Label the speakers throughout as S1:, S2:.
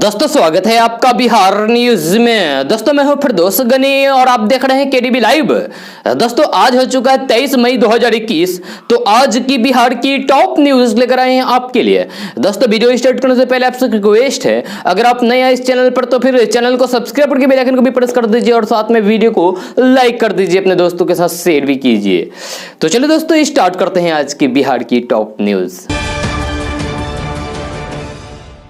S1: दोस्तों स्वागत है आपका बिहार न्यूज में। दोस्तों मैं हूं फिरदौस गनी और आप देख रहे हैं केडीबी लाइव। दोस्तों आज हो चुका है 23 मई 2021। तो आज की बिहार की टॉप न्यूज लेकर आए हैं आपके लिए। दोस्तों वीडियो स्टार्ट करने से पहले आपसे रिक्वेस्ट है, अगर आप नए हैं इस चैनल पर तो फिर चैनल को सब्सक्राइब करके बेल आइकन को भी प्रेस कर दीजिए और साथ में वीडियो को लाइक कर दीजिए, अपने दोस्तों के साथ शेयर भी कीजिए। तो चलिए दोस्तों स्टार्ट करते हैं आज की बिहार की टॉप न्यूज।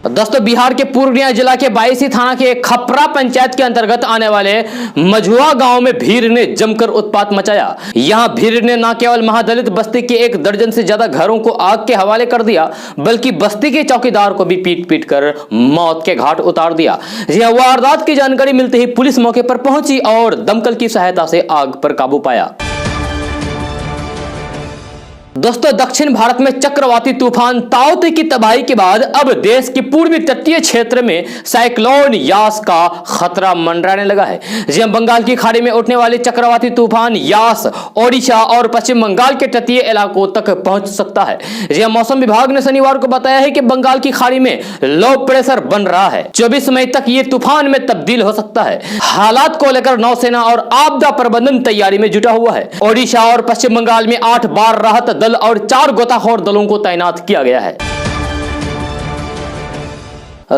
S1: दोस्तों बिहार के पूर्णिया जिला के बायसी थाना के खपरा पंचायत के अंतर्गत आने वाले मझुआ गांव में भीड़ ने जमकर उत्पात मचाया। यहां भीड़ ने न केवल महादलित बस्ती के 1 दर्जन से ज्यादा घरों को आग के हवाले कर दिया, बल्कि बस्ती के चौकीदार को भी पीट पीट कर मौत के घाट उतार दिया। यह वारदात की जानकारी मिलते ही पुलिस मौके पर पहुंची और दमकल की सहायता से आग पर काबू पाया। दोस्तों दक्षिण भारत में चक्रवाती तूफान ताउते की तबाही के बाद अब देश के पूर्वी तटीय क्षेत्र में साइक्लोन यास का खतरा मंडराने लगा है। जी बंगाल की खाड़ी में उठने वाले चक्रवाती तूफान यास ओडिशा और पश्चिम बंगाल के तटीय इलाकों तक पहुंच सकता है। जी मौसम विभाग ने शनिवार को बताया है कि बंगाल की खाड़ी में लो प्रेशर बन रहा है। 24 मई तक ये तूफान में तब्दील हो सकता है। हालात को लेकर नौसेना और आपदा प्रबंधन तैयारी में जुटा हुआ है। ओडिशा और पश्चिम बंगाल में 8 बार राहत दल और 4 गोताखोर दलों को तैनात किया गया है।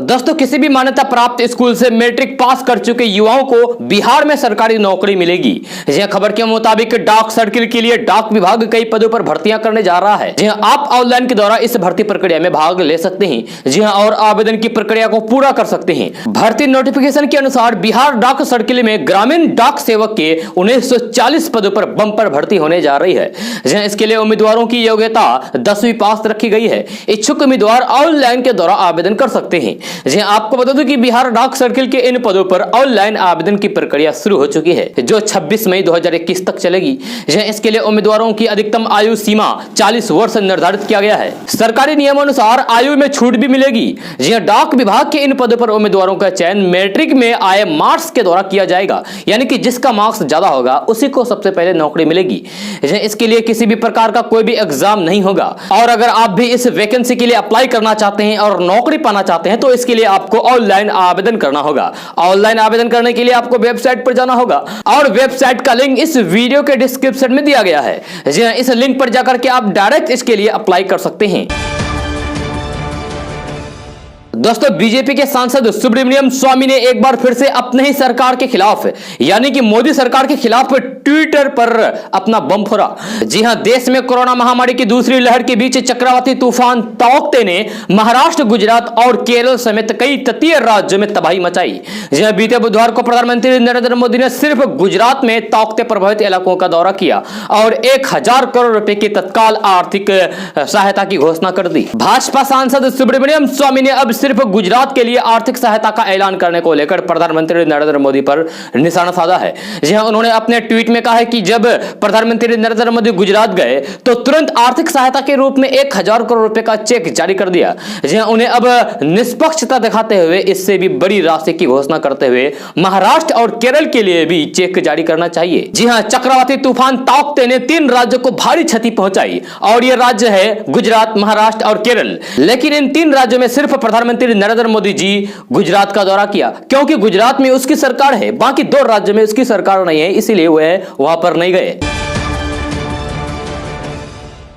S1: दोस्तों किसी भी मान्यता प्राप्त स्कूल से मैट्रिक पास कर चुके युवाओं को बिहार में सरकारी नौकरी मिलेगी। यह खबर के मुताबिक डाक सर्किल के लिए डाक विभाग कई पदों पर भर्तियां करने जा रहा है। जी हां, आप ऑनलाइन के द्वारा इस भर्ती प्रक्रिया में भाग ले सकते हैं। जी हां, और आवेदन की प्रक्रिया को पूरा कर सकते हैं। भर्ती नोटिफिकेशन के अनुसार बिहार डाक सर्किल में ग्रामीण डाक सेवक के 1940 पदों पर बम्पर भर्ती होने जा रही है। जी हां, इसके लिए उम्मीदवारों की योग्यता 10वीं पास रखी गई है। इच्छुक उम्मीदवार ऑनलाइन के द्वारा आवेदन कर सकते हैं। जी आपको बता दूं कि बिहार डाक सर्किल के इन पदों पर ऑनलाइन आवेदन की प्रक्रिया शुरू हो चुकी है, जो 26 मई 2021 तक चलेगी। इसके लिए उम्मीदवारों की अधिकतम आयु सीमा 40 वर्ष निर्धारित किया गया है। सरकारी नियमानुसार आयु में छूट भी मिलेगी। जी डाक विभाग के इन पदों पर उम्मीदवारों का चयन मैट्रिक में आए मार्क्स के द्वारा किया जाएगा, यानी कि जिसका मार्क्स ज्यादा होगा उसी को सबसे पहले नौकरी मिलेगी। इसके लिए किसी भी प्रकार का कोई भी एग्जाम नहीं होगा। और अगर आप भी इस वैकेंसी के लिए अप्लाई करना चाहते हैं और नौकरी पाना चाहते हैं तो इसके लिए आपको ऑनलाइन आवेदन करना होगा। ऑनलाइन आवेदन करने के लिए आपको वेबसाइट पर जाना होगा और वेबसाइट का लिंक इस वीडियो के डिस्क्रिप्शन में दिया गया है। जी हां, इस लिंक पर जाकर के आप डायरेक्ट इसके लिए अप्लाई कर सकते हैं। दोस्तों बीजेपी के सांसद सुब्रमण्यम स्वामी ने एक बार फिर से अपने ही सरकार के खिलाफ, यानी कि मोदी सरकार के खिलाफ ट्विटर पर अपना बम फोड़ा। जी हां, देश में कोरोना महामारी की दूसरी लहर के बीच चक्रवाती तूफान ताउते ने महाराष्ट्र, गुजरात और केरल समेत कई तटीय राज्यों में तबाही मचाई। जी हां, बीते बुधवार को प्रधानमंत्री नरेंद्र मोदी ने सिर्फ गुजरात में ताउते प्रभावित इलाकों का दौरा किया और 1000 करोड़ रुपए की तत्काल आर्थिक सहायता की घोषणा कर दी। भाजपा सांसद सुब्रमण्यम स्वामी ने अब सिर्फ गुजरात के लिए आर्थिक सहायता का ऐलान करने को लेकर प्रधानमंत्री नरेंद्र मोदी पर निशाना साधा है। जी हां, उन्होंने अपने ट्वीट में कहा है कि जब प्रधानमंत्री नरेंद्र मोदी गुजरात गए तो तुरंत आर्थिक सहायता के रूप में 1000 करोड़ रुपए का चेक जारी कर दिया। जी हां, उन्हें अब निष्पक्षता दिखाते हुए इससे भी बड़ी राशि की घोषणा करते हुए महाराष्ट्र और केरल के लिए भी चेक जारी करना चाहिए। जी हां, चक्रवाती तूफान ताउते ने 3 राज्यों को भारी क्षति पहुंचाई और ये राज्य है गुजरात, महाराष्ट्र और केरल। लेकिन इन 3 राज्यों में सिर्फ प्रधानमंत्री नरेंद्र मोदी जी गुजरात का दौरा किया, क्योंकि गुजरात में उसकी सरकार है। बाकी 2 राज्यों में उसकी सरकार नहीं है, इसीलिए वह वहां पर नहीं गए।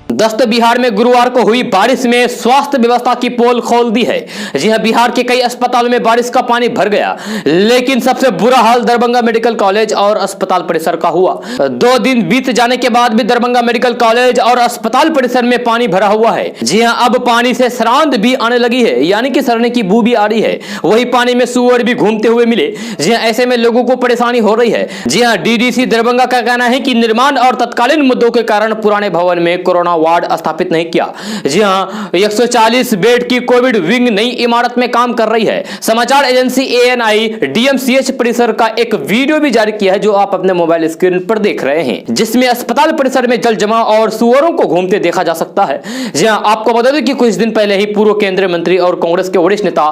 S1: दोस्तों बिहार में गुरुवार को हुई बारिश में स्वास्थ्य व्यवस्था की पोल खोल दी है। जी हां, बिहार के कई अस्पतालों में बारिश का पानी भर गया, लेकिन सबसे बुरा हाल दरभंगा मेडिकल कॉलेज और अस्पताल परिसर का हुआ। 2 दिन बीत जाने के बाद भी दरभंगा मेडिकल कॉलेज और अस्पताल परिसर में पानी भरा हुआ है। जी हां, अब पानी से सरांद भी आने लगी है, यानी कि सड़ने की बू भी आ रही है। वही पानी में सुअर भी घूमते हुए मिले। जी हां, ऐसे में लोगों को परेशानी हो रही है। जी हां, डीडीसी दरभंगा का कहना है कि निर्माण और तत्कालीन मुद्दों के कारण पुराने भवन में कोरोना वार्ड स्थापित नहीं किया। जी हां, 140 बेड की कोविड विंग नई इमारत में काम कर रही है। समाचार एजेंसी एएनआई डीएमसीएच परिसर का एक वीडियो भी जारी किया है, जो आप अपने मोबाइल स्क्रीन पर देख रहे हैं, जिसमें अस्पताल परिसर में जल जमाव और सुअरों को घूमते देखा जा सकता है। जी हां, आपको बता दें कि कुछ दिन पहले ही पूर्व केंद्रीय मंत्री और कांग्रेस के वरिष्ठ नेता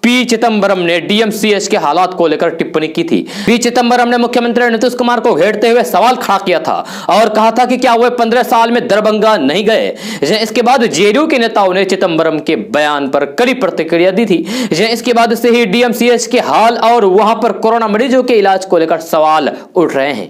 S1: पी चिदंबरम ने डीएमसीएच के हालात को लेकर टिप्पणी की थी। पी चिदंबरम ने मुख्यमंत्री नीतीश कुमार को घेरते हुए सवाल खड़ा किया था और कहा था कि क्या वह 15 साल में दरभंगा नहीं गए। इसके बाद जेडीयू के नेताओं ने चिदंबरम के बयान पर कड़ी प्रतिक्रिया दी थी। इसके बाद से ही डीएमसीएच के हाल और वहां पर कोरोना मरीजों के इलाज को लेकर सवाल उठ रहे हैं।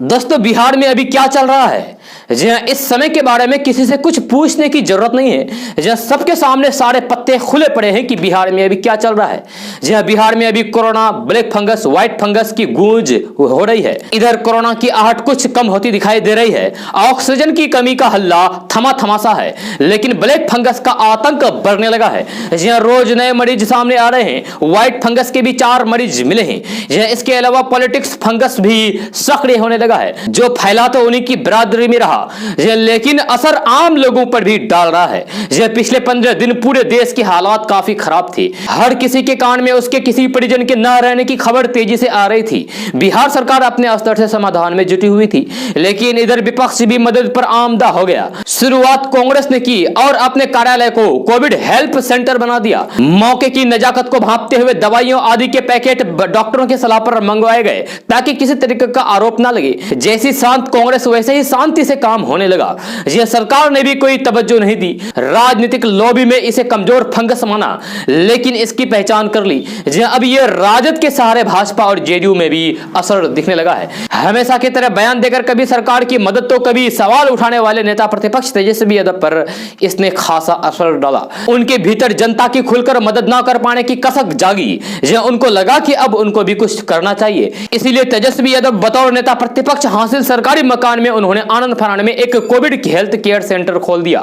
S1: दोस्तों, बिहार में अभी क्या चल रहा है, इस समय के बारे में किसी से कुछ पूछने की जरूरत नहीं है। सबके सामने सारे पत्ते खुले पड़े हैं कि बिहार में अभी क्या चल रहा है। बिहार में अभी corona, black fungus, white fungus की गूंज हो रही है। इधर कोरोना की आहट कुछ कम होती दिखाई दे रही है। ऑक्सीजन की कमी का हल्ला थमा थमासा है, लेकिन ब्लैक फंगस का आतंक बढ़ने लगा है। रोज नए मरीज सामने आ रहे हैं। व्हाइट फंगस के भी 4 मरीज मिले हैं। इसके अलावा पॉलिटिक्स फंगस भी सक्रिय होने लगा है, जो फैला तो उन्हीं की बिरादरी में रहा, लेकिन असर आम लोगों पर भी डाल रहा है। पिछले 15 दिन पूरे देश की हालात काफी खराब थी। हर किसी के कान में उसके किसी परिजन के न रहने की खबर तेजी से आ रही थी। बिहार सरकार अपने स्तर से समाधान में जुटी हुई थी, लेकिन इधर विपक्ष भी मदद पर आमदा हो गया। शुरुआत कांग्रेस ने की और अपने कार्यालय को कोविड हेल्प सेंटर बना दिया। मौके की नजाकत को भांपते हुए दवाइयों आदि के पैकेट डॉक्टरों के सलाह पर मंगवाए गए, ताकि किसी तरीके का आरोप न लगे। जैसी शांत कांग्रेस, वैसे ही शांति से काम होने लगा। सरकार ने भी कोई तवज्जो नहीं दी। राजनीतिक लॉबी में इसे कमजोर फंगस माना, लेकिन इसकी पहचान कर ली। अब ये राजद के सहारे भाजपा और जेडीयू में भी असर दिखने लगा है। हमेशा की तरह बयान देकर कभी सरकार की मदद तो कभी सवाल उठाने वाले नेता प्रतिपक्ष तेजस्वी यादव पर इसने खासा असर डाला। उनके भीतर जनता की खुलकर मदद ना कर पाने की कसक जागी। उनको लगा कि अब उनको भी कुछ करना चाहिए। इसीलिए तेजस्वी यादव बतौर नेता प्रतिपक्ष हासिल सरकारी मकान में उन्होंने आनंद फराने में एक कोविड हेल्थ केयर सेंटर खोल दिया।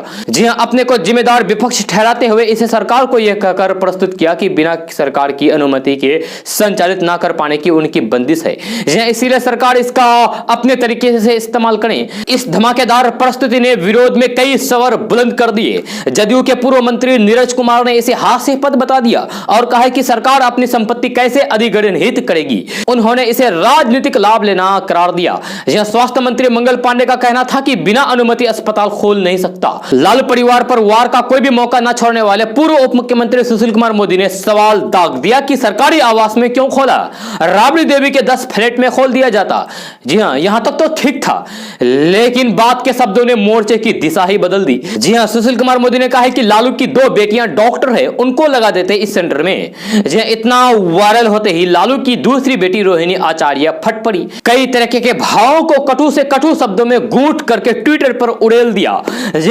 S1: अपने को जिम्मेदार विपक्ष ठहराते हुए इसे सरकार को यह कहकर प्रस्तुत किया कि बिना सरकार की अनुमति के संचालित ना कर पाने की उनकी बंदिश है। इसीलिए सरकार इसका अपने तरीके से इस्तेमाल करें। इस धमाकेदार प्रस्तुति ने विरोध में कई स्वर बुलंद कर दिए। जदयू के पूर्व मंत्री नीरज कुमार ने इसे हास्यास्पद बता दिया और कहा कि सरकार अपनी संपत्ति कैसे अधिग्रहित करेगी। उन्होंने इसे राजनीतिक लाभ लेना करार दिया। स्वास्थ्य मंत्री मंगल पांडे का कहना था कि बिना अनुमति अस्पताल खोल नहीं सकता। लालू परिवार पर वार का कोई भी मौका न छोड़ने वाले पूर्व उप मुख्यमंत्री सुशील कुमार मोदी ने सवाल दाग दिया कि सरकारी आवास में क्यों खोला, राबड़ी देवी के 10 फ्लैट में खोल दिया जाता। जी हां, यहां तक तो ठीक था, लेकिन बात के शब्दों ने मोर्चे की दिशा ही बदल दी। जी हां, सुशील कुमार मोदी ने कहा कि लालू की 2 बेटियां डॉक्टर है, उनको लगा देते इस सेंटर में। इतना वायरल होते ही लालू की दूसरी बेटी रोहिणी आचार्य फट पड़ी। कई तरह के भावों को कटु से कटु शब्दों में गूंथ करके ट्विटर पर उड़ेल दिया।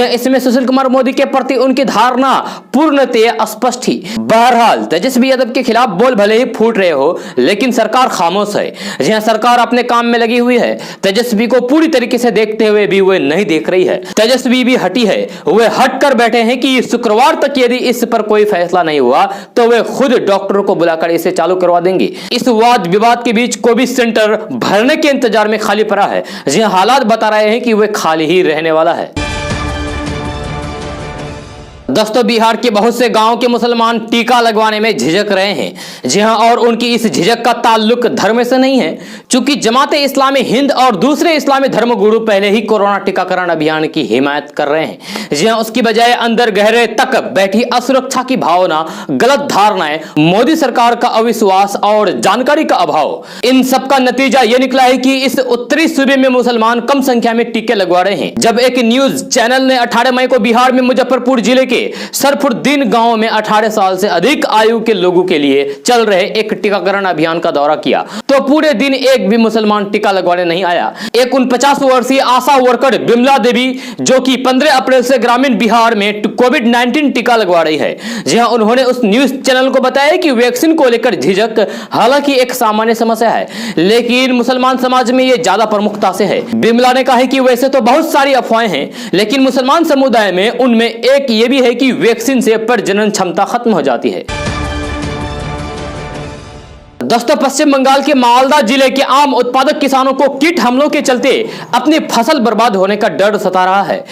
S1: इसमें सुशील कुमार मोदी के प्रति उनकी धारणा पूर्णतः स्पष्ट थी। बहरहाल तेजस्वी यादव के खिलाफ बोल भले ही फूट रहे हो, लेकिन सरकार खामोश है। सरकार अपने काम में लगी हुई है। तेजस्वी को पूरी तरीके से देखते हुए भी वे नहीं देख रही है। तेजस्वी भी हटी है। वे हट कर बैठे हैं कि शुक्रवार तक यदि इस पर कोई फैसला नहीं हुआ तो वे खुद डॉक्टरों को बुलाकर इसे चालू करवा देंगे। इस वाद विवाद के बीच कोविड सेंटर भरने के इंतजार में खाली पड़ा है। हालात बता रहे हैं कि वे खाली ही रहने वाला है। दोस्तों, बिहार के बहुत से गांव के मुसलमान टीका लगवाने में झिझक रहे हैं। जी हां, और उनकी इस झिझक का ताल्लुक धर्म से नहीं है, क्योंकि जमाते इस्लामी हिंद और दूसरे इस्लामी धर्मगुरु पहले ही कोरोना टीकाकरण अभियान की हिमायत कर रहे हैं। जी हां, उसकी बजाय अंदर गहरे तक बैठी असुरक्षा की भावना, गलत धारणाएं, मोदी सरकार का अविश्वास और जानकारी का अभाव, इन सब का नतीजा यह निकला है कि इस उत्तरी सूबे में मुसलमान कम संख्या में टीके लगवा रहे हैं। जब एक न्यूज चैनल ने 18 मई को बिहार में मुजफ्फरपुर जिले के सरफुद्दीन गांव में 18 साल से अधिक आयु के लोगों के लिए चल रहे एक टीकाकरण अभियान का दौरा किया, तो पूरे दिन एक भी मुसलमान टीका लगवाने नहीं आया। एक 49 वर्षीय आशा वर्कर बिमला देवी, जो कि 15 अप्रैल से ग्रामीण बिहार में कोविड-19 टीका लगवा रही है, जहां उन्होंने उस न्यूज चैनल को बताया कि वैक्सीन को लेकर झिझक हालांकि एक सामान्य समस्या है, लेकिन मुसलमान समाज में यह ज्यादा प्रमुखता से है। बिमला ने कहा कि वैसे तो बहुत सारी अफवाहें हैं, लेकिन मुसलमान समुदाय में उनमें एक ये भी है कि वैक्सीन से प्रजनन क्षमता खत्म हो जाती है। दोस्तों, पश्चिम बंगाल के मालदा जिले के आम उत्पादक किसानों को कीट हमलों के चलते अपनी फसल बर्बाद होने का डर सता रहा है,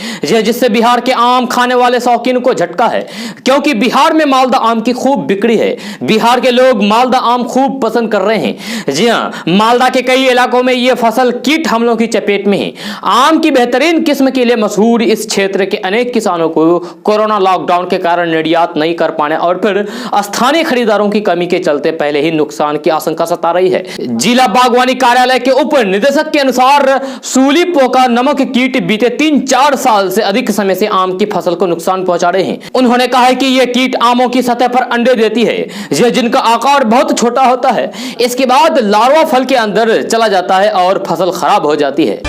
S1: जिससे बिहार के आम खाने वाले शौकीन को झटका है, क्योंकि बिहार में मालदा आम की खूब बिक्री है। बिहार के लोग मालदा आम खूब पसंद कर रहे हैं। जी हां, मालदा के कई इलाकों में यह फसल कीट हमलों की चपेट में है। आम की बेहतरीन किस्म के लिए मशहूर इस क्षेत्र के अनेक किसानों को कोरोना लॉकडाउन के कारण निर्यात नहीं कर पाने और फिर स्थानीय खरीदारों की कमी के चलते पहले ही नुकसान की आशंका सता रही है। जिला बागवानी कार्यालय के उप निदेशक के अनुसार सूली पोका नामक कीट बीते 3-4 साल से अधिक समय से आम की फसल को नुकसान पहुंचा रहे हैं। उन्होंने कहा है कि यह कीट आमों की सतह पर अंडे देती है, जिनका आकार बहुत छोटा होता है। इसके बाद लार्वा फल के अंदर चला जाता है और फसल खराब हो जाती है।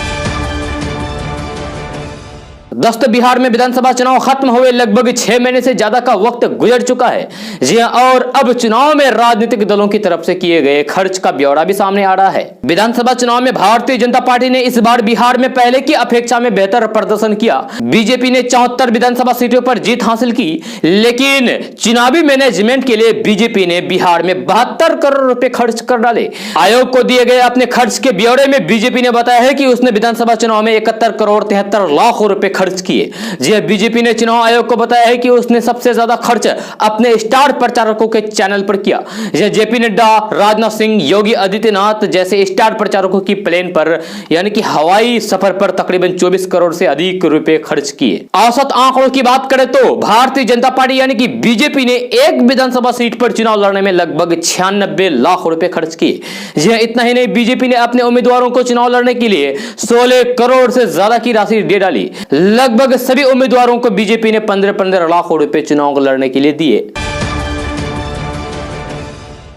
S1: दोस्तों, बिहार में विधानसभा चुनाव खत्म हुए लगभग 6 महीने से ज्यादा का वक्त गुजर चुका है जी हां, और अब चुनाव में राजनीतिक दलों की तरफ से किए गए खर्च का ब्यौरा भी सामने आ रहा है। विधानसभा चुनाव में भारतीय जनता पार्टी ने इस बार बिहार में पहले की अपेक्षा में बेहतर प्रदर्शन किया। बीजेपी ने 74 विधानसभा सीटों पर जीत हासिल की, लेकिन चुनावी मैनेजमेंट के लिए बीजेपी ने बिहार में 72 करोड़ रुपए खर्च कर डाले। आयोग को दिए गए अपने खर्च के ब्यौरे में बीजेपी ने बताया है कि उसने विधानसभा चुनाव में 71 करोड़ 73 लाख रुपए खर्च किए। जी बीजेपी ने चुनाव आयोग को बताया है कि उसने सबसे ज्यादा खर्च अपने स्टार प्रचारकों के चैनल पर किया। जेपी नड्डा, राजनाथ सिंह, योगी आदित्यनाथ जैसे स्टार प्रचारकों की प्लेन पर यानी कि हवाई सफर पर तकरीबन 24 करोड़ से अधिक रुपए खर्च किए। औसत आंकड़ों की बात करें तो भारतीय जनता पार्टी यानी कि बीजेपी ने एक विधानसभा सीट पर चुनाव लड़ने में लगभग 96 लाख रुपए खर्च किए। जी इतना ही नहीं, बीजेपी ने अपने उम्मीदवारों को चुनाव लड़ने के लिए 16 करोड़ से ज्यादा की राशि दे डाली। लगभग सभी उम्मीदवारों को बीजेपी ने 15-15 लाख रुपए चुनाव लड़ने के लिए दिए।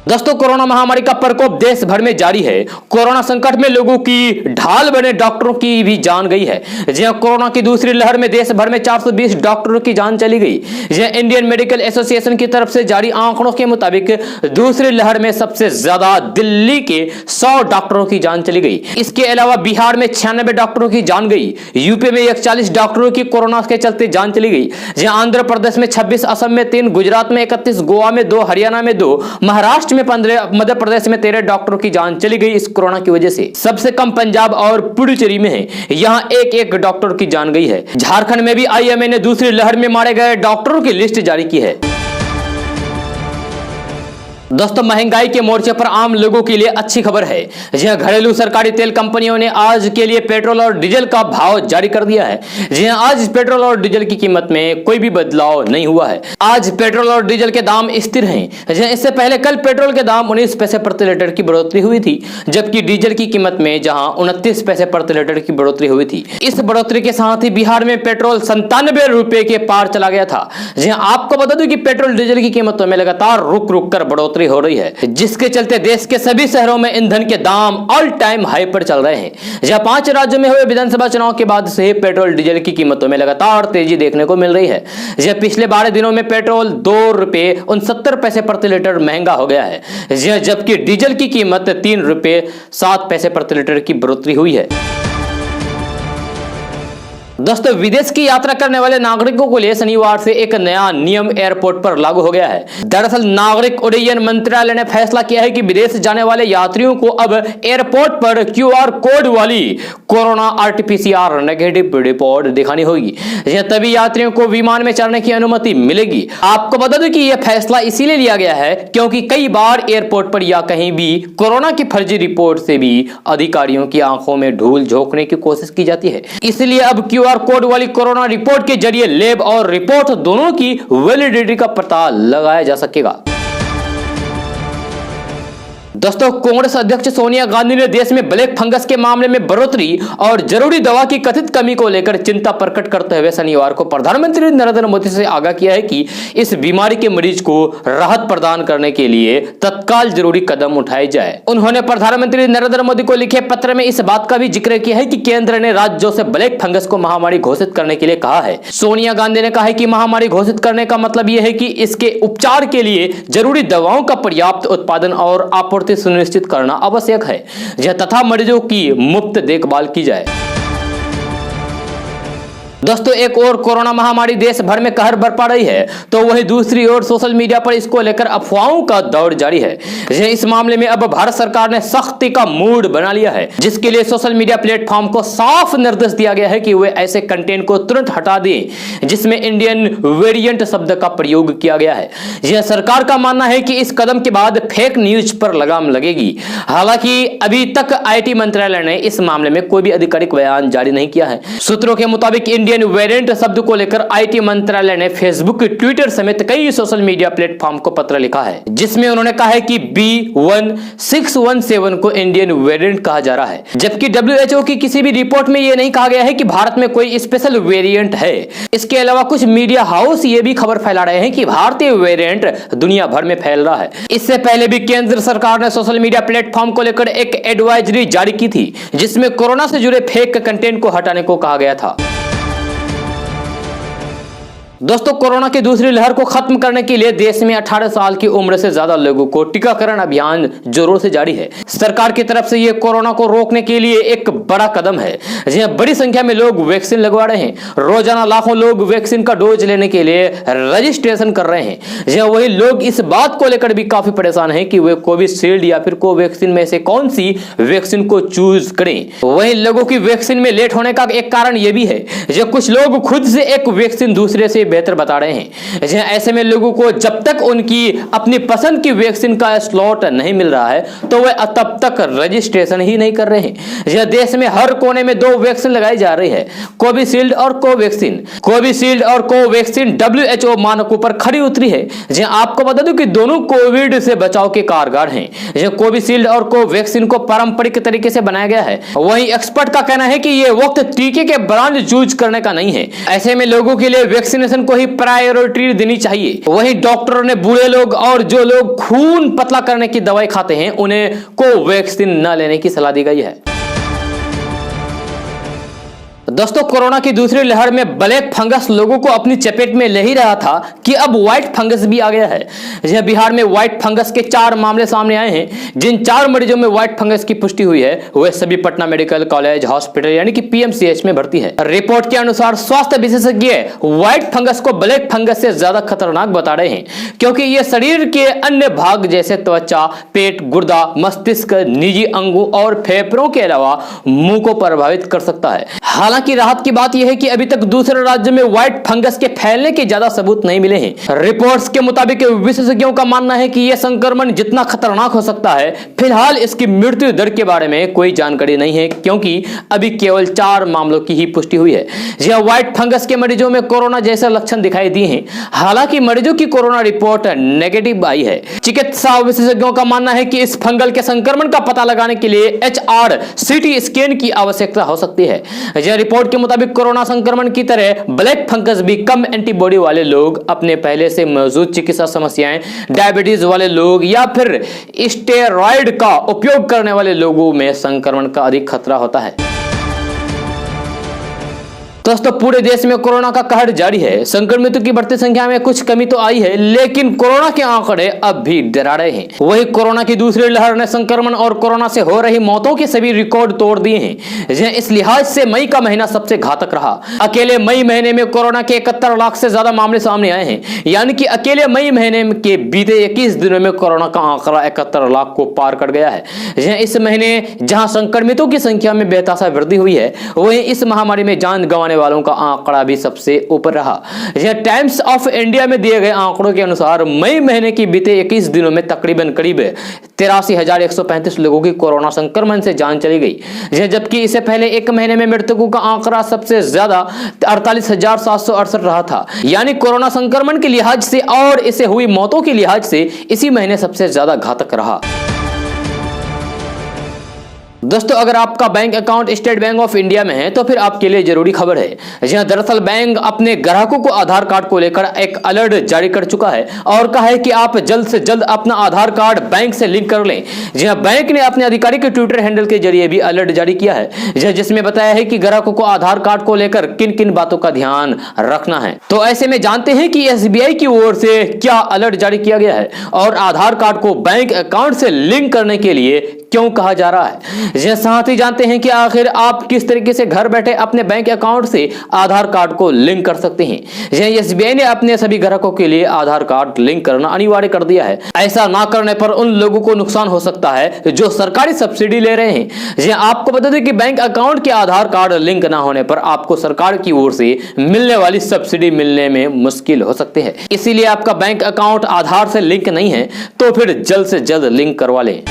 S1: दोस्तों, कोरोना महामारी का प्रकोप देश भर में जारी है। कोरोना संकट में लोगों की ढाल बने डॉक्टरों की भी जान गई है। जी कोरोना की दूसरी लहर में देश भर में 420 डॉक्टरों की जान चली गई। इंडियन मेडिकल एसोसिएशन की तरफ से जारी आंकड़ों के मुताबिक दूसरी लहर में सबसे ज्यादा दिल्ली के 100 डॉक्टरों की जान चली गई। इसके अलावा बिहार में 96 डॉक्टरों की जान गई। यूपी में 41 डॉक्टरों की कोरोना के चलते जान चली गई। जहां आंध्र प्रदेश में 26, असम में 3, गुजरात में 31, गोवा में 2, हरियाणा में 2, महाराष्ट्र में 15, मध्य प्रदेश में 13 डॉक्टरों की जान चली गई इस कोरोना की वजह से। सबसे कम पंजाब और पुडुचेरी में है, यहां एक डॉक्टर की जान गई है। झारखंड में भी आईएमए ने दूसरी लहर में मारे गए डॉक्टरों की लिस्ट जारी की है। दोस्तों, महंगाई के मोर्चे पर आम लोगों के लिए अच्छी खबर है। जी हां, घरेलू सरकारी तेल कंपनियों ने आज के लिए पेट्रोल और डीजल का भाव जारी कर दिया है। जी हां, आज पेट्रोल और डीजल की कीमत में कोई भी बदलाव नहीं हुआ है। आज पेट्रोल और डीजल के दाम स्थिर हैं। जी हां, इससे पहले कल पेट्रोल के दाम 19 पैसे प्रति लीटर की बढ़ोतरी हुई थी, जबकि डीजल की कीमत में जहां 29 पैसे प्रति लीटर की बढ़ोतरी हुई थी। इस बढ़ोतरी के साथ ही बिहार में पेट्रोल 97 रुपए के पार चला गया था। जी हां, आपको बता दूं कि पेट्रोल डीजल की कीमतों में लगातार रुक रुक कर बढ़ोतरी हो रही है, जिसके चलते देश के सभी शहरों में ईंधन के दाम ऑल टाइम हाई पर चल रहे हैं। जहां 5 राज्यों में हुए विधानसभा चुनाव के बाद से पेट्रोल डीजल की कीमतों में लगातार तेजी देखने को मिल रही है। जहां पिछले 12 दिनों में पेट्रोल 2 रुपए 69 पैसे प्रति लीटर महंगा हो गया है, जबकि डीजल की कीमत 3 रुपए 7 पैसे प्रति लीटर की बढ़ोतरी हुई है। दोस्तों, विदेश की यात्रा करने वाले नागरिकों के लिए शनिवार से एक नया नियम एयरपोर्ट पर लागू हो गया है। दरअसल नागरिक उड्डयन मंत्रालय ने फैसला किया है कि विदेश जाने वाले यात्रियों को अब एयरपोर्ट पर QR कोड वाली कोरोना RT-PCR नेगेटिव रिपोर्ट दिखानी होगी। तभी यात्रियों को विमान में चढ़ने की अनुमति मिलेगी। आपको बता दें कि यह फैसला इसीलिए लिया गया है क्योंकि कई बार एयरपोर्ट पर या कहीं भी कोरोना की फर्जी रिपोर्ट से भी अधिकारियों की आंखों में धूल झोंकने की कोशिश की जाती है। इसलिए अब QR कोड वाली कोरोना रिपोर्ट के जरिए लैब और रिपोर्ट दोनों की वैलिडिटी का पता लगाया जा सकेगा। दोस्तों, कांग्रेस अध्यक्ष सोनिया गांधी ने देश में ब्लैक फंगस के मामले में बढ़ोतरी और जरूरी दवा की कथित कमी को लेकर चिंता प्रकट करते हुए शनिवार को प्रधानमंत्री नरेंद्र मोदी से आगाह किया है कि इस बीमारी के मरीज को राहत प्रदान करने के लिए तत्काल जरूरी कदम उठाए जाए। उन्होंने प्रधानमंत्री नरेंद्र मोदी को लिखे पत्र में इस बात का भी जिक्र किया है कि केंद्र ने राज्यों से ब्लैक फंगस को महामारी घोषित करने के लिए कहा है। सोनिया गांधी ने कहा है कि महामारी घोषित करने का मतलब यह है कि इसके उपचार के लिए जरूरी दवाओं का पर्याप्त उत्पादन और आपूर्ति सुनिश्चित करना आवश्यक है तथा मरीजों की मुफ्त देखभाल की जाए। दोस्तों, एक और कोरोना महामारी देश भर में कहर बरपा रही है, तो वहीं दूसरी ओर सोशल मीडिया पर इसको लेकर अफवाहों का दौर जारी है। इस मामले में अब भारत सरकार ने सख्ती का मूड बना लिया है, जिसके लिए सोशल मीडिया प्लेटफॉर्म को साफ निर्देश दिया गया है कि वे ऐसे कंटेंट को तुरंत हटा दें जिसमें इंडियन वेरिएंट शब्द का प्रयोग किया गया है। यह सरकार का मानना है कि इस कदम के बाद फेक न्यूज पर लगाम लगेगी। हालांकि अभी तक IT मंत्रालय ने इस मामले में कोई भी आधिकारिक बयान जारी नहीं किया है। सूत्रों के मुताबिक इंडियन वेरिएंट शब्द को लेकर आईटी मंत्रालय ने फेसबुक, ट्विटर समेत कई सोशल मीडिया प्लेटफॉर्म को पत्र लिखा है, जिसमें उन्होंने कहा है कि B1617 को इंडियन वेरिएंट कहा जा रहा है, जबकि WHO की किसी भी रिपोर्ट में यह नहीं कहा गया है कि भारत में कोई स्पेशल वेरिएंट है। इसके अलावा कुछ मीडिया हाउस ये भी खबर फैला रहे हैं कि भारतीय वेरिएंट दुनिया भर में फैल रहा है। इससे पहले भी केंद्र सरकार ने सोशल मीडिया प्लेटफॉर्म को लेकर एक एडवाइजरी जारी की थी, जिसमें कोरोना से जुड़े फेक कंटेंट को हटाने को कहा गया था। दोस्तों, कोरोना की दूसरी लहर को खत्म करने के लिए देश में 18 साल की उम्र से ज्यादा लोगों को टीकाकरण अभियान जोरों से जारी है। सरकार की तरफ से यह कोरोना को रोकने के लिए एक बड़ा कदम है। जहां बड़ी संख्या में लोग वैक्सीन लगवा रहे हैं। रोजाना लाखों लोग वैक्सीन का डोज लेने के लिए रजिस्ट्रेशन कर रहे हैं। जहां वही लोग इस बात को लेकर भी काफी परेशान हैं कि वे कोविशील्ड या फिर कोवैक्सीन में से कौन सी वैक्सीन को चूज करें। वहीं लोगों की वैक्सीन में लेट होने का एक कारण यह भी है, जब कुछ लोग खुद से एक वैक्सीन दूसरे से बेहतर बता रहे हैं। ऐसे में लोगों को जब तक उनकी अपनी पसंद की वैक्सीन का स्लॉट नहीं मिल रहा है तो वे तब तक रजिस्ट्रेशन ही नहीं कर रहे हैं। देश में हर कोने में 2 वैक्सीन लगाई जा रही है, कोविशील्ड और कोवैक्सीन। कोविशील्ड और कोवैक्सीन WHO मानकों पर खरी उतरी है। आपको बता दूं कि दोनों कोविड से बचाव के कारगर हैं। कोविशील्ड और कोवैक्सीन को पारंपरिक तरीके से बनाया गया है। वहीं एक्सपर्ट का कहना है कि यह वक्त टीके के ब्रांड चूज करने का नहीं है। ऐसे में लोगों के लिए वैक्सीनेशन को ही प्रायोरिटी देनी चाहिए। वहीं डॉक्टरों ने बूढ़े लोग और जो लोग खून पतला करने की दवाई खाते हैं उन्हें कोवैक्सीन न लेने की सलाह दी गई है। दोस्तों, कोरोना की दूसरी लहर में ब्लैक फंगस लोगों को अपनी चपेट में ले ही रहा था कि अब व्हाइट फंगस भी आ गया है। बिहार में व्हाइट फंगस के 4 मामले सामने आए हैं। जिन 4 मरीजों में व्हाइट फंगस की पुष्टि हुई है वे सभी पटना मेडिकल कॉलेज हॉस्पिटल यानी कि PMCH में भर्ती है। रिपोर्ट के अनुसार स्वास्थ्य विशेषज्ञ व्हाइट फंगस को ब्लैक फंगस से ज्यादा खतरनाक बता रहे हैं, क्योंकि यह शरीर के अन्य भाग जैसे त्वचा, पेट, गुर्दा, मस्तिष्क, निजी अंगों और फेफड़ों के अलावा मुंह को प्रभावित कर सकता है। हालांकि राहत की बात यह है कि अभी तक दूसरे राज्य में व्हाइट फंगस के फैलने के ज्यादा सबूत नहीं मिले हैं। रिपोर्ट्स के मुताबिक विशेषज्ञों का मानना है कि यह संक्रमण जितना खतरनाक हो सकता है, फिलहाल इसकी मृत्यु दर के बारे में कोई जानकारी नहीं है, क्योंकि अभी केवल 4 मामलों की ही पुष्टि हुई है। व्हाइट फंगस के मरीजों में कोरोना जैसे लक्षण दिखाई दिए हैं। हालांकि मरीजों की कोरोना रिपोर्ट नेगेटिव आई है। चिकित्सा विशेषज्ञों का मानना है कि इस फंगल के संक्रमण का पता लगाने के लिए HRCT स्कैन की आवश्यकता हो सकती है। रिपोर्ट के मुताबिक कोरोना संक्रमण की तरह ब्लैक फंगस भी कम एंटीबॉडी वाले लोग, अपने पहले से मौजूद चिकित्सा समस्याएं, डायबिटीज वाले लोग या फिर स्टेरॉयड का उपयोग करने वाले लोगों में संक्रमण का अधिक खतरा होता है। दोस्तों, पूरे देश में कोरोना का कहर जारी है। संक्रमितों की बढ़ती संख्या में कुछ कमी तो आई है, लेकिन कोरोना के आंकड़े अब भी डरा रहे हैं। वही कोरोना की दूसरी लहर ने संक्रमण और कोरोना से हो रही मौतों के सभी रिकॉर्ड तोड़ दिए हैं। इस लिहाज से मई का महीना सबसे घातक रहा। अकेले मई महीने में कोरोना के 71 लाख से ज्यादा मामले सामने आए हैं, यानी कि अकेले मई महीने के बीते 21 दिनों में कोरोना का आंकड़ा 71 लाख को पार कर गया है। इस महीने जहां संक्रमितों की संख्या में बेतहाशा वृद्धि हुई है, वहीं इस महामारी में जान गंवाने वालों का आंकड़ा भी सबसे ऊपर रहा। टाइम्स ऑफ इंडिया में दिए गए आंकड़ों के अनुसार मई महीने की बीते 21 दिनों में तकरीबन करीब 83,135 लोगों की कोरोना संक्रमण से जान चली गई, जबकि इससे पहले एक महीने में मृतकों का आंकड़ा सबसे ज्यादा 48,768 रहा था। यानी कोरोना संक्रमण के लिहाज से और इससे हुई मौतों के लिहाज से इसी महीने सबसे ज्यादा घातक रहा। दोस्तों, अगर आपका bank account state bank of India में है तो फिर आपके लिए जरूरी खबर है। जहां दरअसल बैंक अपने ग्राहकों को आधार कार्ड को लेकर एक अलर्ट जारी कर चुका है और कहा है कि आप जल्द से जल्द अपना आधार कार्ड बैंक से लिंक कर लें। जहां बैंक ने अपने आधिकारिक ट्विटर हैंडल के जरिए भी अलर्ट जारी किया है, जिसमें बताया है कि ग्राहकों को आधार कार्ड को लेकर किन किन बातों का ध्यान रखना है। तो ऐसे में जानते हैं कि SBI की ओर से क्या अलर्ट जारी किया गया है और आधार कार्ड को बैंक अकाउंट से लिंक करने के लिए क्यों कहा जा रहा है। साथ ही जानते हैं कि आखिर आप किस तरीके से घर बैठे अपने बैंक अकाउंट से आधार कार्ड को लिंक कर सकते हैं। SBI ने अपने सभी ग्राहकों के लिए आधार कार्ड लिंक करना अनिवार्य कर दिया है। ऐसा ना करने पर उन लोगों को नुकसान हो सकता है जो सरकारी सब्सिडी ले रहे हैं। आपको बता दें कि बैंक अकाउंट के आधार कार्ड लिंक ना होने पर आपको सरकार की ओर से मिलने वाली सब्सिडी मिलने में मुश्किल हो सकती है। इसीलिए आपका बैंक अकाउंट आधार से लिंक नहीं है तो फिर जल्द से जल्द लिंक करवा लें।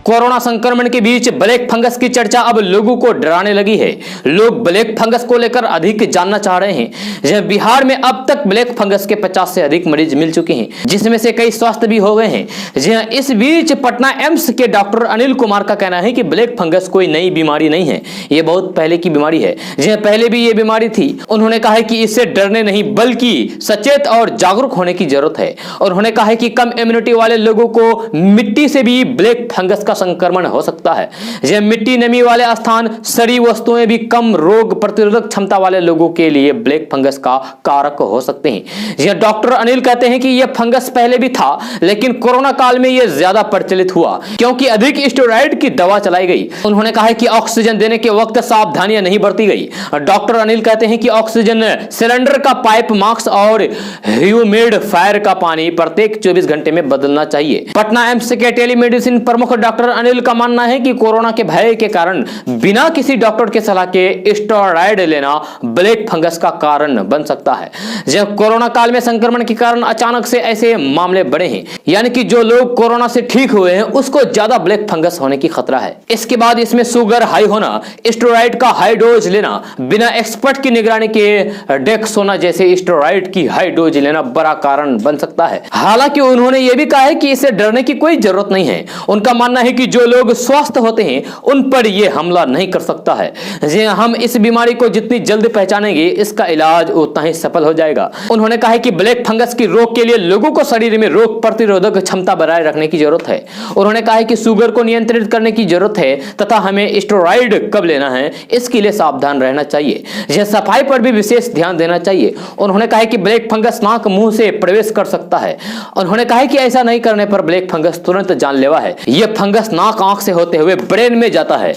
S1: कोरोना संक्रमण के बीच ब्लैक फंगस की चर्चा अब लोगों को डराने लगी है। लोग ब्लैक फंगस को लेकर अधिक जानना चाह रहे हैं। जहां बिहार में अब तक ब्लैक फंगस के 50 से अधिक मरीज मिल चुके हैं, जिसमें से कई स्वस्थ भी हो गए हैं। जहां इस बीच पटना एम्स के डॉक्टर अनिल कुमार का कहना है कि ब्लैक फंगस कोई नई बीमारी नहीं है, ये बहुत पहले की बीमारी है। जहां पहले भी ये बीमारी थी। उन्होंने कहा है कि इससे डरने नहीं बल्कि सचेत और जागरूक होने की जरूरत है। उन्होंने कहा है कि कम इम्यूनिटी वाले लोगों को मिट्टी से भी ब्लैक फंगस का संक्रमण हो सकता है। यह मिट्टी नमी वाले स्थान, सड़ी वस्तुएं भी कम रोग प्रतिरोधक क्षमता वाले लोगों के लिए ब्लैक फंगस का कारक हो सकते हैं। यह डॉक्टर अनिल कहते हैं कि यह फंगस पहले भी था, लेकिन कोरोना काल में यह ज्यादा प्रचलित हुआ क्योंकि अधिक स्टेरॉइड की दवा चलाई गई। उन्होंने कहा है कि ऑक्सीजन देने के वक्त सावधानियां नहीं बरती गई। डॉक्टर अनिल कहते हैं कि ऑक्सीजन सिलेंडर का पाइप, मास्क और ह्यूमिडिफायर का पानी प्रत्येक 24 घंटे में बदलना चाहिए। पटना एम्स के टेलीमेडिसिन प्रमुख डॉक्टर अनिल का मानना है कि कोरोना के भय के कारण बिना किसी डॉक्टर के सलाह के स्टेरॉइड लेना ब्लैक फंगस का कारण बन सकता है। जब कोरोना काल में संक्रमण के कारण अचानक से ऐसे मामले बढ़े हैं, यानी कि जो लोग कोरोना से ठीक हुए हैं उसको ज्यादा ब्लैक फंगस होने की खतरा है। इसके बाद इसमें शुगर हाई होना, स्टेरॉइड का हाई डोज लेना, बिना एक्सपर्ट की निगरानी के डेक्सोना जैसे स्टेरॉइड की हाई डोज लेना बड़ा कारण बन सकता है। हालांकि उन्होंने यह भी कहा है कि इसे डरने की कोई जरूरत नहीं है। उनका मानना है कि जो लोग स्वस्थ होते हैं उन पर यह हमला नहीं कर सकता है। हम इस बीमारी को जितनी जल्द पहचानेंगे इसका इलाज उतना ही सफल हो जाएगा। उन्होंने कहा है कि ब्लैक फंगस की रोक के लिए लोगों को शरीर में रोग प्रतिरोधक क्षमता बनाए रखने की जरूरत है। उन्होंने कहा है कि शुगर को नियंत्रित करने की जरूरत है तथा हमें स्टेरॉइड कब लेना है इसके लिए सावधान रहना चाहिए। यह सफाई पर भी विशेष ध्यान देना चाहिए। उन्होंने कहा है कि ब्लैक फंगस नाक मुंह से प्रवेश कर सकता है। उन्होंने कहा है कि ऐसा नहीं करने पर ब्लैक फंगस तुरंत जानलेवा है। यह फंगस नाक आंख से होते हुए ब्रेन में जाता है।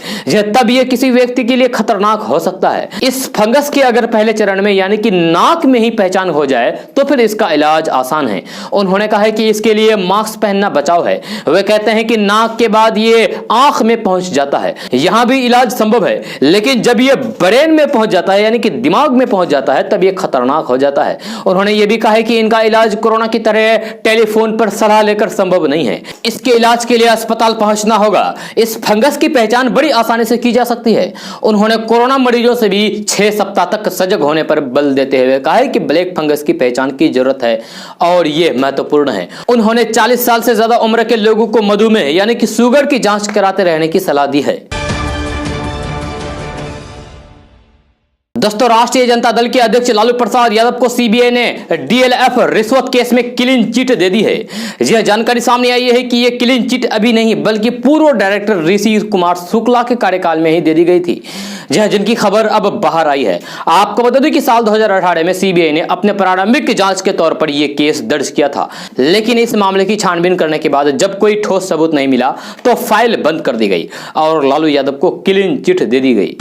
S1: तब यह किसी व्यक्ति के लिए खतरनाक हो सकता है। इस फंगस की अगर पहले चरण में यानी कि नाक में ही पहचान हो जाए तो फिर इसका इलाज आसान है। उन्होंने कहा है कि इसके लिए मास्क पहनना बचाव है। वे कहते हैं कि नाक के बाद ये आंख में पहुंच जाता है, यहां भी इलाज संभव है, लेकिन जब ये ब्रेन में पहुंच जाता है यानी कि दिमाग में पहुंच जाता है तब ये खतरनाक हो जाता है। उन्होंने ये भी कहा है कि इनका इलाज कोरोना की तरह टेलीफोन पर सलाह लेकर संभव नहीं है। इसके इलाज के लिए अस्पताल पहुंचना होगा। इस फंगस की पहचान बड़ी आसानी से की जा सकती है। उन्होंने कोरोना मरीजों से भी 6 सप्ताह तक सजग होने पर बल देते हुए कहा है कि ब्लैक फंगस की पहचान की जरूरत है और यह महत्वपूर्ण है। उन्होंने 40 साल से ज्यादा उम्र के लोगों को मधुमेह यानी कि शुगर की जांच कराते रहने की सलाह दी है। दोस्तों, राष्ट्रीय जनता दल के अध्यक्ष लालू प्रसाद यादव को सीबीआई ने डीएलएफ रिश्वत केस में क्लीन चिट दे दी है। यह जानकारी सामने आई है कि यह क्लीन चिट अभी नहीं बल्कि पूर्व डायरेक्टर ऋषि कुमार शुक्ला के कार्यकाल में ही दे दी गई थी, जिनकी खबर अब बाहर आई है। आपको बता दूं कि साल 2018 में सीबीआई ने अपने प्रारंभिक जांच के तौर पर यह केस दर्ज किया था, लेकिन इस मामले की छानबीन करने के बाद जब कोई ठोस सबूत नहीं मिला तो फाइल बंद कर दी गई और लालू यादव को क्लीन चिट दे दी गई।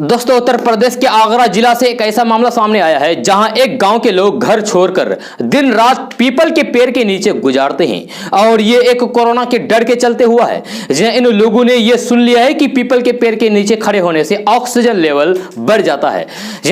S1: दोस्तों, उत्तर प्रदेश के आगरा जिला से एक ऐसा मामला सामने आया है जहां एक गांव के लोग घर छोड़कर दिन रात पीपल के पेड़ के नीचे गुजारते हैं और ये एक कोरोना के डर के चलते हुआ है। इन लोगों ने यह सुन लिया है कि पीपल के पेड़ के नीचे खड़े होने से ऑक्सीजन लेवल बढ़ जाता है।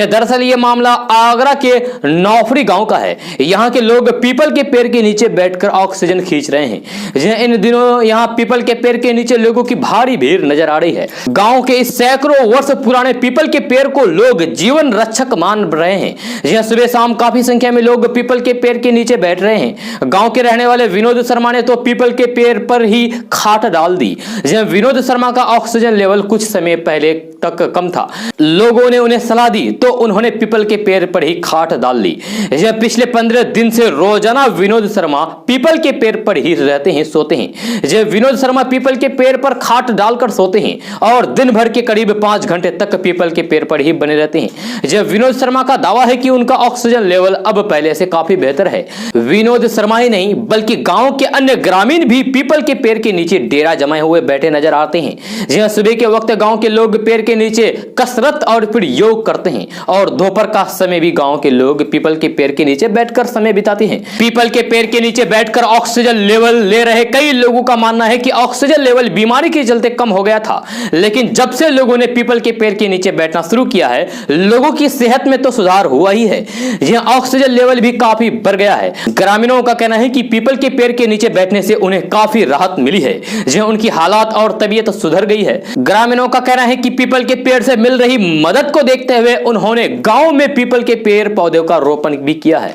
S1: दरअसल ये मामला आगरा के नौफरी गांव का है। यहाँ के लोग पीपल के पेड़ के नीचे बैठकर ऑक्सीजन खींच रहे हैं। इन दिनों यहाँ पीपल के पेड़ के नीचे लोगों की भारी भीड़ नजर आ रही है। गाँव के इस सैकड़ों वर्ष पुराने पीपल के पेड़ को लोग जीवन रक्षक मान रहे हैं। यह सुबह शाम काफी संख्या में लोग पीपल के पेड़ के नीचे बैठ रहे हैं। गांव के रहने वाले विनोद शर्मा ने तो पीपल के पेड़ पर ही खाट डाल दी। विनोद शर्मा का ऑक्सीजन लेवल कुछ समय पहले तक कम था। लोगों ने उन्हें सलाह दी तो उन्होंने पीपल के पेड़ पर ही खाट डाल ली। पिछले 15 दिन से रोजाना विनोद शर्मा पीपल के पेड़ पर ही रहते हैं, सोते हैं। विनोद शर्मा पीपल के पेड़ पर खाट डालकर सोते हैं और दिन भर के करीब 5 घंटे तक पीपल के पेड़ पर ही बने रहते हैं। विनोद शर्मा का दावा है कि उनका ऑक्सीजन लेवल अब पहले से काफी बेहतर है। विनोद शर्मा ही नहीं बल्कि गांव के अन्य ग्रामीण भी पीपल के पेड़ के नीचे डेरा जमाए हुए बैठे नजर आते हैं। सुबह के वक्त गांव के लोग पेड़ के नीचे कसरत और फिर योग करते हैं और दोपहर का समय भी गांव के लोग पीपल के पेड़ के नीचे बैठकर समय बिताते हैं। पीपल के पेड़ के नीचे बैठकर ऑक्सीजन लेवल ले रहे कई लोगों का मानना है कि ऑक्सीजन लेवल बीमारी के चलते कम हो गया था, लेकिन जब से लोगों ने पीपल के पेड़ के नीचे नीचे बैठना शुरू किया है, लोगों की सेहत में तो सुधार हुआ ही है। यहां ऑक्सीजन लेवल भी काफी बढ़ गया है। ग्रामीणों का कहना है कि पीपल के पेड़ के नीचे बैठने से उन्हें काफी राहत मिली है, जहां उनकी हालात और तबीयत सुधर गई है। ग्रामीणों का कहना है कि पीपल के पेड़ से मिल रही मदद को देखते हुए उन्होंने गांव में पीपल के पेड़ पौधों का रोपण भी किया है।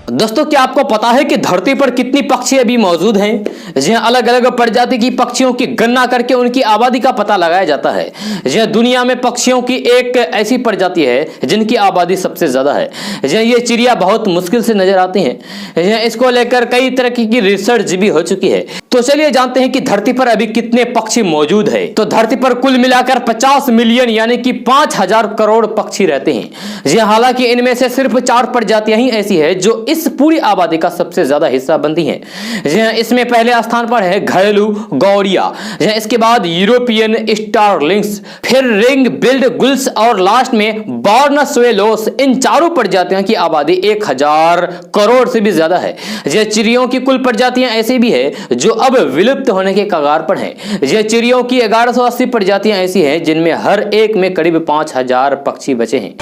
S1: दोस्तों, क्या आपको पता है कि धरती पर कितनी पक्षी अभी मौजूद हैं? जहां अलग अलग प्रजाति की पक्षियों की गणना करके उनकी आबादी का पता लगाया जाता है। जहां दुनिया में पक्षियों की एक ऐसी प्रजाति है जिनकी आबादी सबसे ज्यादा है। जहां ये चिड़िया बहुत मुश्किल से नजर आती हैं। जहां इसको लेकर कई तरह की रिसर्च भी हो चुकी है। तो चलिए जानते हैं कि धरती पर अभी कितने पक्षी मौजूद है। तो धरती पर कुल मिलाकर 50 मिलियन यानी कि 5000 करोड़ पक्षी रहते हैं। जहां हालांकि इनमें से सिर्फ 4 प्रजातियां ही ऐसी है जो इस पूरी आबादी का सबसे ज्यादा हिस्सा बनती हैं। जहां इसमें पहले स्थान पर है घरेलू गौड़िया, जहां इसके बाद यूरोपियन स्टारलिंग्स, फिर रिंग बिल्ड गुल्स और लास्ट में बॉर्न स्वेलोस। इन चारों प्रजातियों की आबादी 1000 करोड़ से भी ज्यादा है। यह चिड़ियों की कुल प्रजातियां ऐसी भी है जो अब विलुप्त होने के कगार पर हैं। यह चिड़ियों की 1180 प्रजातियां ऐसी हैं जिनमें हर एक में करीब 5000 पक्षी बचे हैं।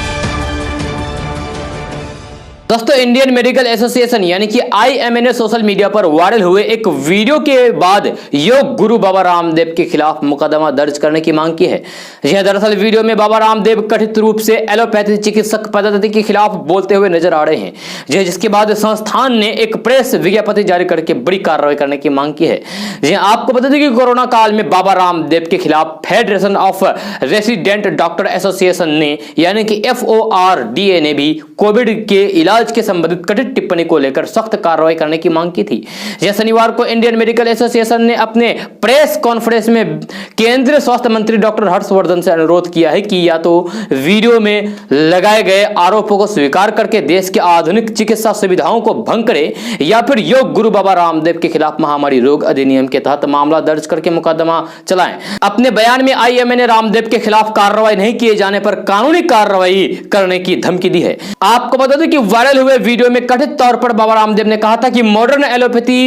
S1: दोस्तों, इंडियन मेडिकल एसोसिएशन यानी कि IMNA सोशल मीडिया पर वायरल हुए एक वीडियो के बाद योग गुरु बाबा रामदेव के खिलाफ मुकदमा दर्ज करने की मांग की है। यह दरअसल वीडियो में बाबा रामदेव कथित रूप से एलोपैथी चिकित्सक पद्धति के खिलाफ बोलते हुए नजर आ रहे हैं, जिसके बाद संस्थान ने एक प्रेस विज्ञप्ति जारी करके बड़ी कार्रवाई करने की मांग की है। आपको बता दें कि कोरोना काल में बाबा रामदेव के खिलाफ federation of resident doctor association ने यानी कि FORDA ने भी कोविड के इलाज के संबंधित कथित टिप्पणी को लेकर सख्त कार्रवाई करने की मांग की थी। यह शनिवार को इंडियन मेडिकल एसोसिएशन ने अपने प्रेस कॉन्फ्रेंस में केंद्रीय स्वास्थ्य मंत्री डॉक्टर हर्षवर्धन से अनुरोध किया है कि या तो वीडियो में लगाए गए आरोपों को स्वीकार करके देश के आधुनिक चिकित्सा सुविधाओं को भंग करे या फिर योग गुरु बाबा रामदेव के खिलाफ महामारी रोग अधिनियम के तहत मामला दर्ज करके मुकदमा चलाएं। अपने बयान में IMNA रामदेव के खिलाफ कार्रवाई नहीं किए जाने पर कानूनी कार्रवाई करने की धमकी दी है। आपको बता दें कि वायरल हुए वीडियो में कथित तौर पर बाबा रामदेव ने कहा था कि मॉडर्न एलोपैथी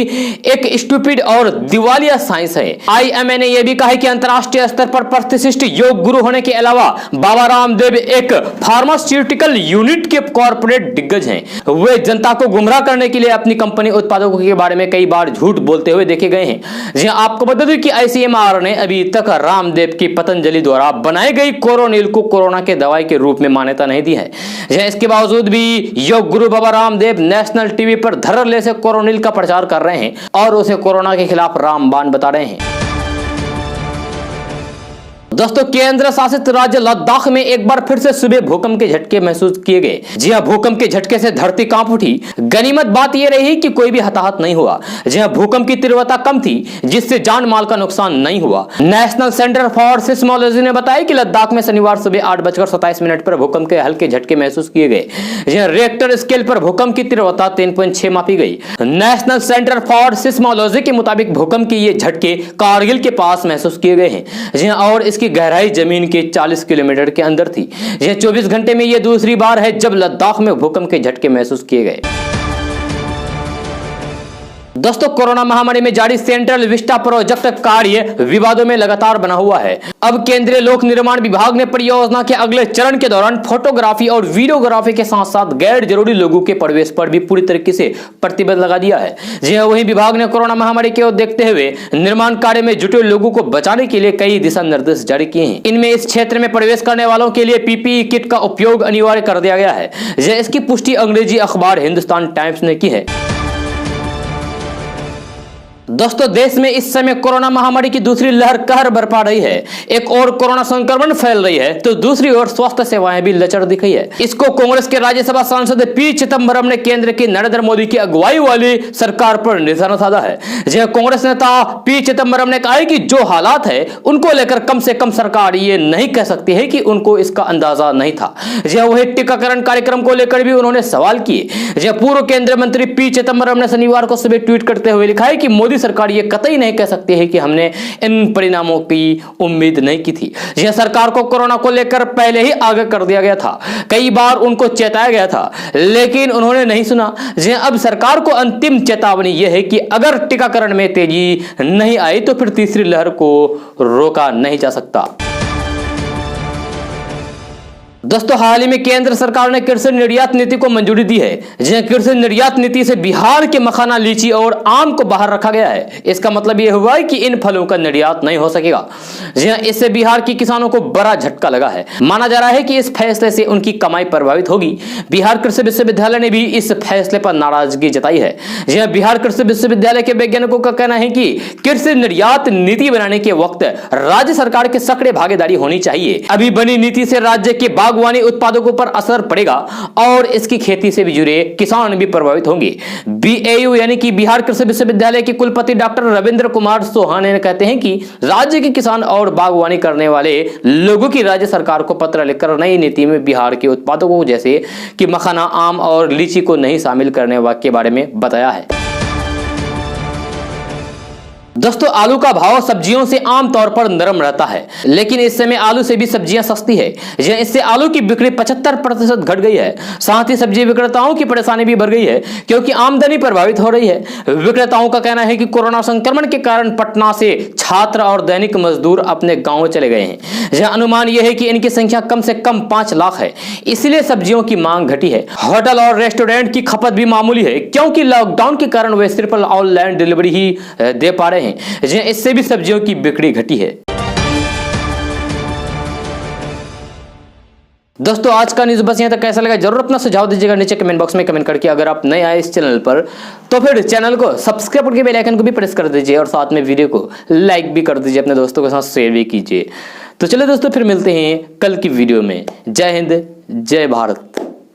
S1: एक स्टूपिड और दिवालिया साइंस है। IMNA ने यह भी कहा है कि अंतर्राष्ट्रीय स्तर पर प्रतिष्ठित योग गुरु होने के अलावा बाबा रामदेव एक फार्मास्यूटिकल यूनिट के कॉर्पोरेट दिग्गज हैं। वे जनता को गुमराह करने के लिए अपनी कंपनी उत्पादों के बारे में कई बार झूठ बोलते हुए देखे गए हैं। जी आपको बता दें कि ICMR ने अभी तक रामदेव की पतंजलि द्वारा बनाई गई कोरोनिल को कोरोना के दवाई के रूप में मान्यता नहीं दी है। इसके बावजूद भी योग गुरु बाबा रामदेव नेशनल टीवी पर धड़ल्ले से कोरोनिल का प्रचार कर रहे हैं और उसे कोरोना के खिलाफ रामबाण बता रहे हैं। दोस्तों, केंद्र शासित राज्य लद्दाख में एक बार फिर से सुबह भूकंप के झटके महसूस किए गए। जी हां, भूकंप के झटके से धरती कांप उठी। गनीमत बात यह रही कि कोई भी हताहत नहीं हुआ। जी हां, भूकंप की तीव्रता कम थी जिससे जान माल का नुकसान नहीं हुआ। नेशनल सेंटर फॉर सिस्मोलॉजी ने बताया कि लद्दाख में शनिवार सुबह 8:27 पर भूकंप के हल्के झटके महसूस किए गए। रिएक्टर स्केल पर भूकंप की तीव्रता 3.6 मापी गई। नेशनल सेंटर फॉर सिस्मोलॉजी के मुताबिक भूकंप के ये झटके कारगिल के पास महसूस किए गए हैं। जी हां, और इसकी गहराई जमीन के 40 किलोमीटर के अंदर थी। यह 24 घंटे में यह दूसरी बार है जब लद्दाख में भूकंप के झटके महसूस किए गए। दोस्तों, कोरोना महामारी में जारी सेंट्रल विस्टा प्रोजेक्ट कार्य विवादों में लगातार बना हुआ है। अब केंद्रीय लोक निर्माण विभाग ने परियोजना के अगले चरण के दौरान फोटोग्राफी और वीडियोग्राफी के साथ साथ गैर जरूरी लोगों के प्रवेश पर भी पूरी तरीके से प्रतिबंध लगा दिया है। जी हां, वहीं विभाग ने कोरोना महामारी को देखते हुए निर्माण कार्य में जुटे लोगों को बचाने के लिए कई दिशा निर्देश जारी किए हैं। इनमें इस क्षेत्र में प्रवेश करने वालों के लिए PPE किट का उपयोग अनिवार्य कर दिया गया है। इसकी पुष्टि अंग्रेजी अखबार हिंदुस्तान टाइम्स ने की है। दोस्तों, देश में इस समय कोरोना महामारी की दूसरी लहर कहर बरपा रही है। एक और कोरोना संक्रमण फैल रही है तो दूसरी ओर स्वास्थ्य सेवाएं भी लचर दिख रही है। इसको कांग्रेस के राज्यसभा सांसद P चिदंबरम ने केंद्र की नरेंद्र मोदी की अगुवाई वाली सरकार पर निशाना साधा है। जहां कांग्रेस नेता P चिदंबरम ने कहा है कि जो हालात है उनको लेकर कम से कम सरकार ये नहीं कह सकती है कि उनको इसका अंदाजा नहीं था। जहां वही टीकाकरण कार्यक्रम को लेकर भी उन्होंने सवाल किए। जहां पूर्व केंद्रीय मंत्री P चिदंबरम ने शनिवार को सुबह ट्वीट करते हुए लिखा है कि मोदी सरकार ये कतई नहीं कह सकती है कि हमने इन परिणामों की उम्मीद नहीं की थी। यह सरकार को कोरोना को लेकर पहले ही आगाह कर दिया गया था। कई बार उनको चेताया गया था लेकिन उन्होंने नहीं सुना। अब सरकार को अंतिम चेतावनी यह है कि अगर टीकाकरण में तेजी नहीं आई तो फिर तीसरी लहर को रोका नहीं जा सकता। दोस्तों हाल ही में केंद्र सरकार ने कृषि निर्यात नीति को मंजूरी दी है। जी कृषि निर्यात नीति से बिहार के मखाना, लीची और आम को बाहर रखा गया है। इसका मतलब यह हुआ है कि इन फलों का निर्यात नहीं हो सकेगा। जी इससे बिहार के किसानों को बड़ा झटका लगा है। माना जा रहा है कि इस फैसले से उनकी कमाई प्रभावित होगी। बिहार कृषि विश्वविद्यालय ने भी इस फैसले पर नाराजगी जताई है। जी बिहार कृषि विश्वविद्यालय के वैज्ञानिकों का कहना है कि कृषि निर्यात नीति बनाने के वक्त राज्य सरकार के सक्रिय भागीदारी होनी चाहिए। अभी बनी नीति से राज्य के बागवानी उत्पादकों पर असर पड़ेगा और इसकी खेती से भी जुड़े किसान भी प्रभावित होंगे। बीएयू यानी कि बिहार कृषि विश्वविद्यालय के कुलपति डॉक्टर रविंद्र कुमार सोहाने कहते हैं कि राज्य के किसान और बागवानी करने वाले लोगों की राज्य सरकार को पत्र लिखकर नई नीति में बिहार के उत्पादकों जैसे कि मखाना, आम और लीची को नहीं शामिल करने के बारे में बताया है। दोस्तों आलू का भाव सब्जियों से आमतौर पर नरम रहता है, लेकिन इस समय आलू से भी सब्जियां सस्ती है। इससे आलू की बिक्री 75% घट गई है। साथ ही सब्जी विक्रेताओं की परेशानी भी बढ़ गई है क्योंकि आमदनी प्रभावित हो रही है। विक्रेताओं का कहना है कि कोरोना संक्रमण के कारण पटना से छात्र और दैनिक मजदूर अपने गाँव चले गए हैं। अनुमान यह है कि इनकी संख्या कम से कम 5 लाख है, इसलिए सब्जियों की मांग घटी है। होटल और रेस्टोरेंट की खपत भी मामूली है क्योंकि लॉकडाउन के कारण वे सिर्फ ऑनलाइन डिलीवरी ही दे पा रहे हैं। इससे भी सब्जियों की बिक्री घटी है। दोस्तों आज का न्यूज़ बस यहाँ तक। कैसा लगा जरूर अपना सुझाव दीजिएगा नीचे कमेंट बॉक्स में कमेंट करके। अगर आप नए आए इस चैनल पर तो फिर चैनल को सब्सक्राइब करके बेल आइकन को भी प्रेस कर दीजिए और साथ में वीडियो को लाइक भी कर दीजिए, अपने दोस्तों के साथ शेयर भी कीजिए। तो चलिए दोस्तों फिर मिलते हैं कल की वीडियो में। जय हिंद, जय भारत।